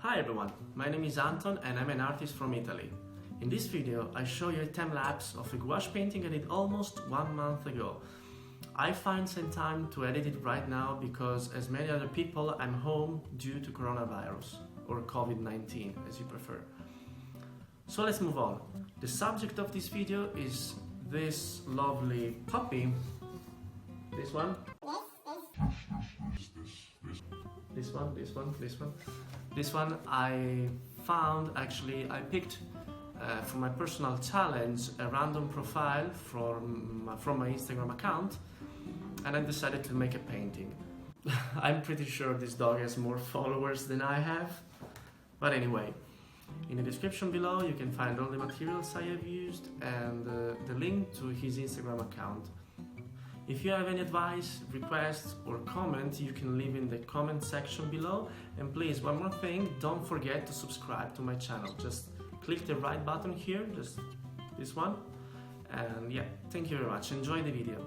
Hi everyone, my name is Anton and I'm an artist from Italy. In this video I show you a time-lapse of a gouache painting I did almost 1 month ago. I find some time to edit it right now because, as many other people, I'm home due to coronavirus, or COVID-19 as you prefer. So let's move on. The subject of this video is this lovely puppy. This one. This one I found, actually I picked for my personal challenge a random profile from my Instagram account, and I decided to make a painting. I'm pretty sure this dog has more followers than I have, but anyway, in the description below you can find all the materials I have used and the link to his Instagram account. If you have any advice, requests or comment, you can leave in the comment section below. And please, one more thing, don't forget to subscribe to my channel. Just click the right button here, just this one. And yeah, thank you very much. Enjoy the video.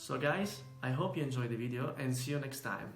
So guys, I hope you enjoyed the video and see you next time.